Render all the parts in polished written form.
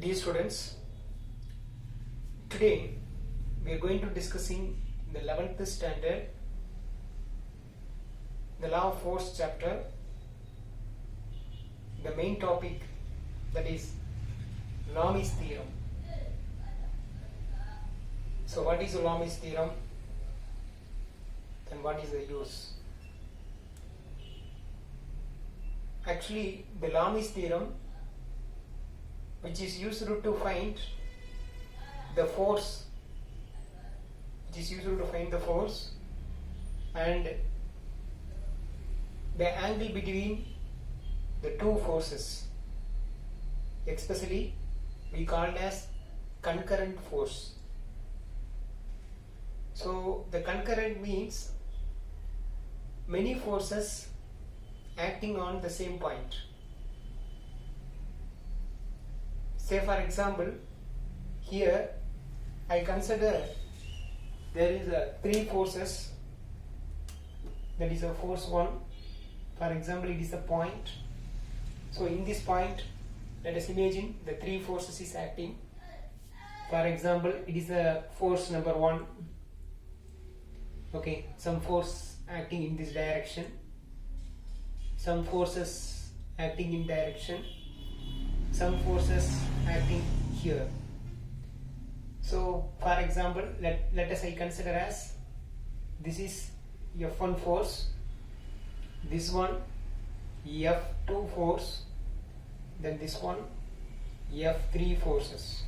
Dear students, today we are going to discussing the 11th standard, the law of force chapter. The main topic, that is Lami's theorem. So what is Lami's theorem and what is the use? Actually, the Lami's theorem, which is used to find the force, and the angle between the two forces, especially we called as concurrent force. So the concurrent means many forces acting on the same point. Say for example, here I consider there is three forces. That is a force 1. For example, it is a point. So in this point, let us imagine the three forces is acting. For example, it is a force number 1. Okay, some force acting in this direction, some forces acting in direction, some forces acting here. So for example, let us consider as this is F1 force, this one F2 force, then this one F3 forces.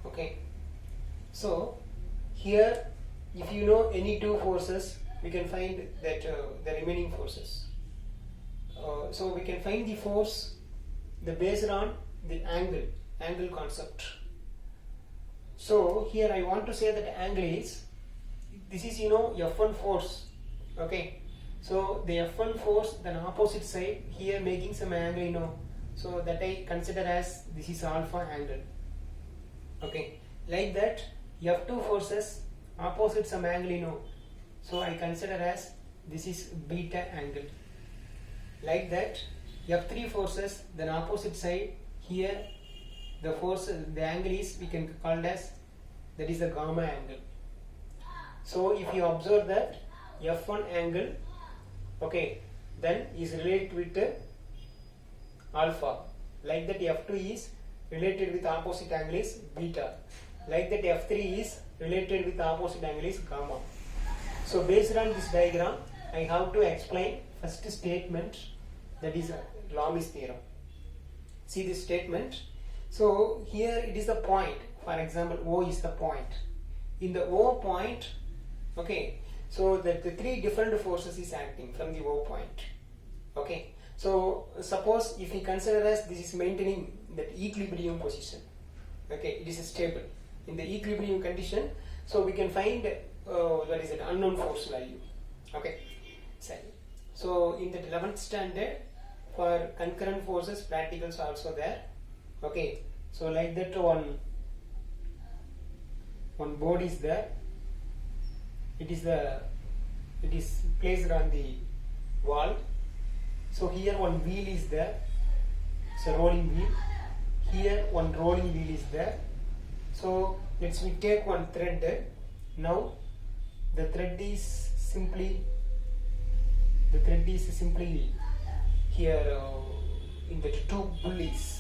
Okay, so here if you know any two forces, we can find that the remaining forces. So we can find the force based on the angle concept. So here I want to say that angle is, this is F1 force. Okay, so the F1 force, then opposite side here making some angle, so that I consider as this is alpha angle. Okay, like that F2 forces opposite some angle, so I consider as this is beta angle. Like that F3 forces, then opposite side here the force, the angle is, we can call as, that is the gamma angle. So if you observe that F1 angle, okay, then is related with alpha. Like that F2 is related with opposite angle is beta. Like that F3 is related with opposite angle is gamma. So based on this diagram, I have to explain first statement, that is Lami's theorem. See this statement. So here it is the point. For example, O is the point. In the O point, okay, so that the three different forces is acting from the O point. Okay, so suppose if we consider as this is maintaining that equilibrium position. Okay, it is stable in the equilibrium condition. So we can find what is it, unknown force value. Okay, so in the 11th standard for concurrent forces, practicals are also there. Okay, so like that one board is there. It is placed on the wall. So here one wheel is there. It's a rolling wheel. Here one rolling wheel is there. So let's we take one thread. Now the thread is simply here in the two pulleys.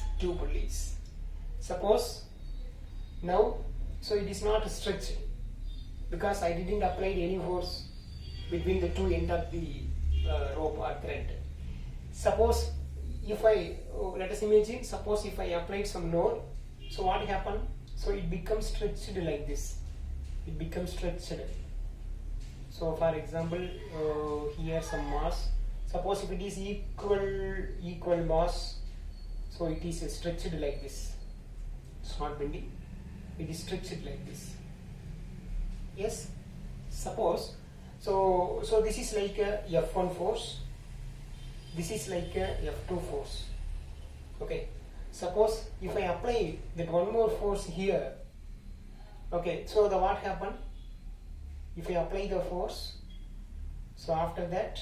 Suppose now, so it is not stretched because I didn't apply any force between the two ends of the rope or thread. Suppose if I let us imagine, suppose if I applied some load, so what happened? So it becomes stretched like this. It becomes stretched. So for example, here some mass. Suppose if it is equal mass, so it is stretched like this. It's not bending. It is stretched like this. Yes. Suppose so this is like a F1 force. This is like a F2 force. Okay. Suppose if I apply that one more force here. Okay. So the what happened? If I apply the force, so after that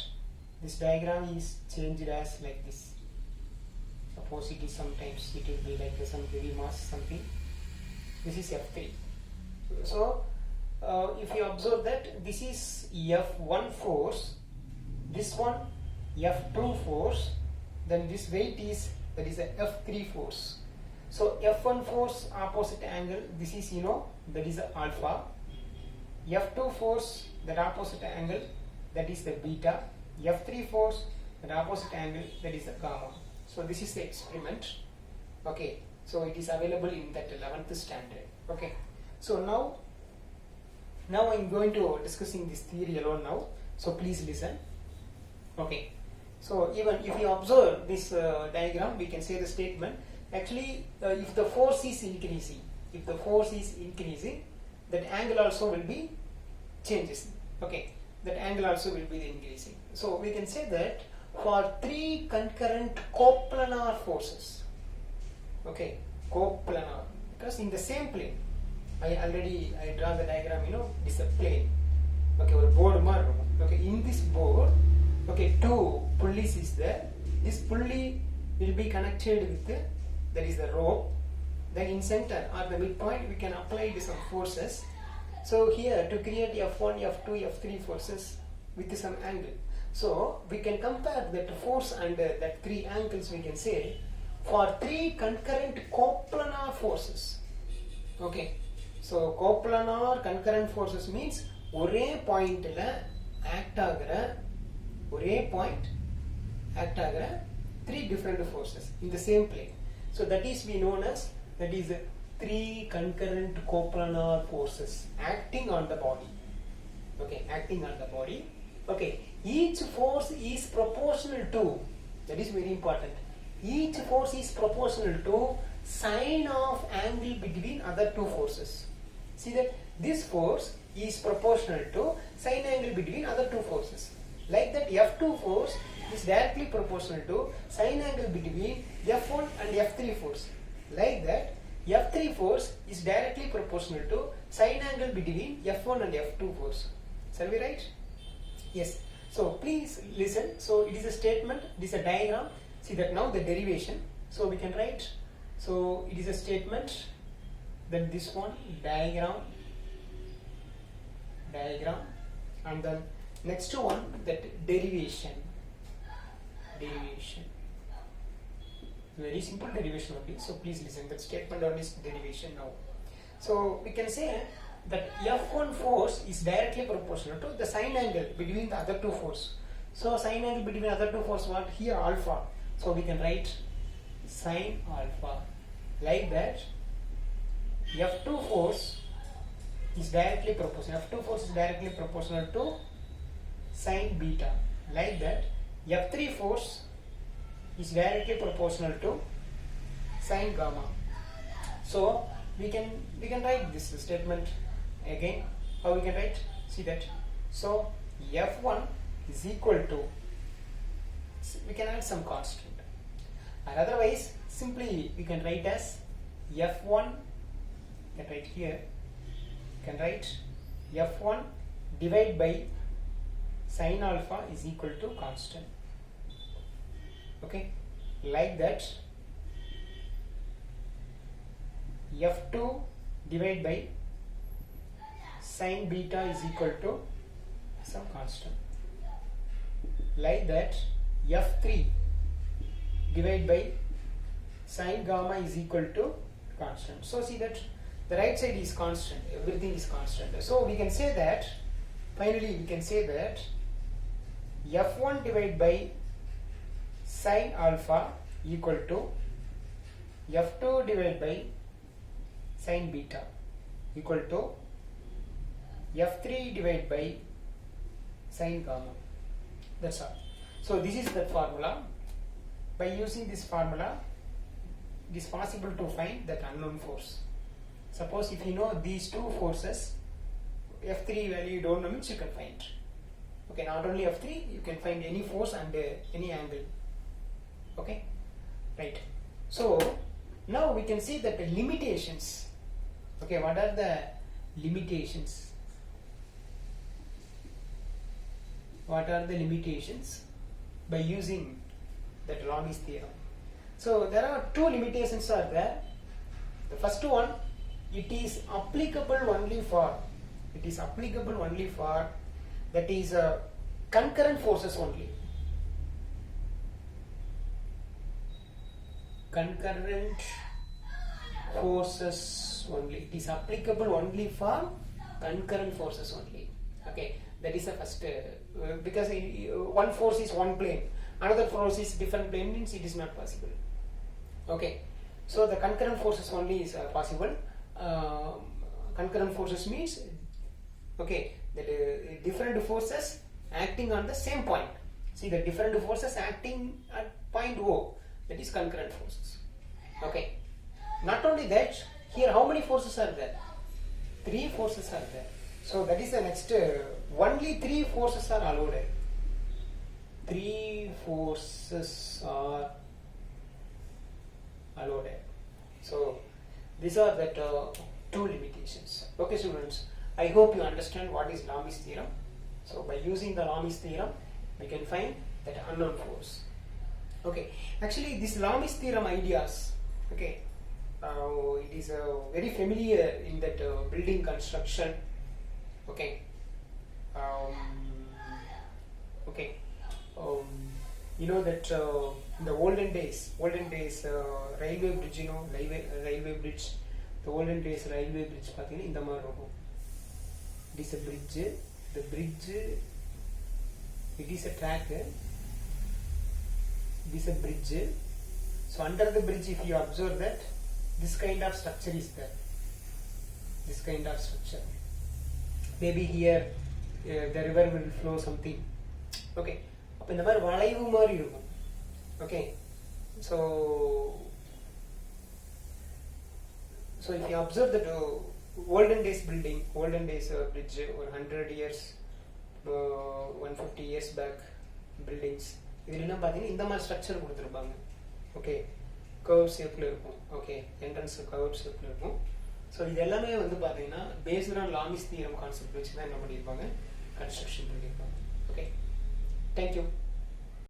this diagram is changed as like this. Suppose it is sometimes it will be like some heavy mass something. This is F3. So if you observe that this is F1 force, this one F2 force, then this weight is, that is a F3 force. So F1 force opposite angle, this is that is a alpha. F2 force, that opposite angle, that is the beta. F3 force, that opposite angle, that is the gamma. So this is the experiment. Okay, so it is available in that 11th standard. Okay, so now I'm going to discussing this theory alone now. So please listen. Okay, so even if you observe this diagram, we can say the statement. Actually, if the force is increasing, that angle also will be changes. Okay, that angle also will be increasing. So we can say that for 3 concurrent coplanar forces, okay, coplanar, because in the same plane, I draw the diagram, this is a plane, okay, or board mark, okay, in this board, okay, 2 pulleys is there. This pulley will be connected with that is the rope. Then in center or the midpoint we can apply some forces. So here to create F1, F2, F3 forces with some angle. So we can compare that force and that 3 angles. We can say for 3 concurrent coplanar forces. Okay. So coplanar concurrent forces means ஒரே பாயிண்ட்ல act ஆகுற 3 different forces in the same plane. So that is we known as, that is 3 concurrent coplanar forces acting on the body. Okay, acting on the body. Okay, each force is proportional to, that is very important, each force is proportional to sine of angle between other 2 forces. See that this force is proportional to sine angle between other 2 forces. Like that F2 force is directly proportional to sine angle between F1 and F3 force. Like that F3 force is directly proportional to sine angle between F1 and F2 force. Shall we write? Yes. So please listen. So it is a statement, it is a diagram. See that now the derivation. So we can write. So it is a statement. Then this one diagram, and then next one that derivation. Very simple derivation only. So please listen. That statement on this derivation now. So we can say that F1 force is directly proportional to the sine angle between the other 2 force. So sine angle between other 2 force, what here, alpha. So we can write sine alpha. Like that F2 force is directly proportional. F2 force is directly proportional to sine beta. Like that F3 force is directly proportional to sine gamma. So we can write this statement again. How we can write? See that. So F1 is equal to, we can add some constant, or otherwise simply we can write as F1, you can write here, you can write F1 divided by sine alpha is equal to constant. Okay, like that F2 divided by sine beta is equal to some constant. Like that F3 divided by sine gamma is equal to constant. So see that the right side is constant, everything is constant. So we can say that, finally we can say that F1 divided by sine alpha equal to F2 divided by sine beta equal to F3 divided by sine gamma. That's all. So this is the formula. By using this formula, it is possible to find that unknown force. Suppose if you know these 2 forces, F3 value you don't know means you can find. Okay, not only F3, you can find any force and any angle. Okay, right. So now we can see that the limitations. Okay, what are the limitations? What are the limitations by using that Long's theorem? So there are two limitations are there. The first one, it is applicable only for that is concurrent forces only. Concurrent forces only. It is applicable only for concurrent forces only. Okay, that is the first because one force is one plane, another force is different plane, means it is not possible. Okay, so the concurrent forces only is possible. Concurrent forces means, okay, that different forces acting on the same point. See, the different forces acting at point O, that is concurrent forces. Okay, not only that, here how many forces are there? 3 forces are there. So that is the next, only 3 forces are allowed. 3 forces are allowed. So these are the 2 limitations. Okay students, I hope you understand what is Lami's theorem. So by using the Lami's theorem, we can find that unknown force. Okay, actually this Lami's theorem ideas, okay, it is very familiar in that building construction. Okay, you know that in the olden days, railway bridge, you know, railway bridge, the olden days railway bridge pathina indha mari irukum. It is a bridge, the bridge, it is a track, it is a bridge. So under the bridge, if you observe that, this kind of structure is there, this kind of structure. Maybe here the river will flow something. Okay, appo indha mari valaivu mari irukum. Okay, so if you observe that olden days building, olden days bridge, or 100 years, 150 years back buildings, idhil enna pathina indha mari structure kuduthirupanga. Okay, curve shape la irukum. Okay, entrance curve shape la irukum. So இது எல்லாமே வந்து பாத்தீங்கன்னா based on Lami's theorem concept வச்சு தான் என்ன பண்ணிருப்பாங்க, construction பண்ணிருப்பாங்க. Okay, thank you.